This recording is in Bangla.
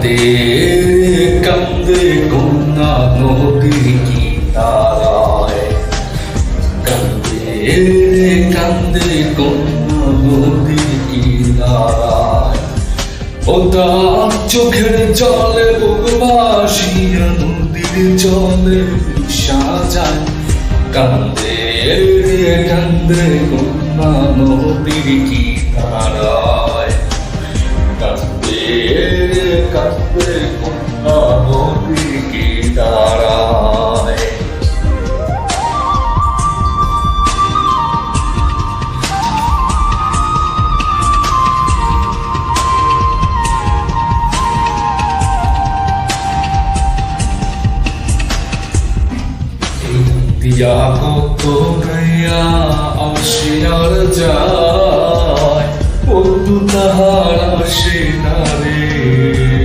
কান্দে কান্দে কন্যা নদীর কিনারায়, কান্দে কান্দে কন্যা নদীর কিনারায়। ও তার চোখের জলে বুক ভাসিয়া নদীর জলে মিশা যায়। কান্দে কান্দে কন্যা নদীর কিনারায়, কান্দে কান্দে কন্যা নদীর কিনারায়। দিয়া কত গাইয়া আসে আর যায়, বন্ধু তাহার আসে না রে।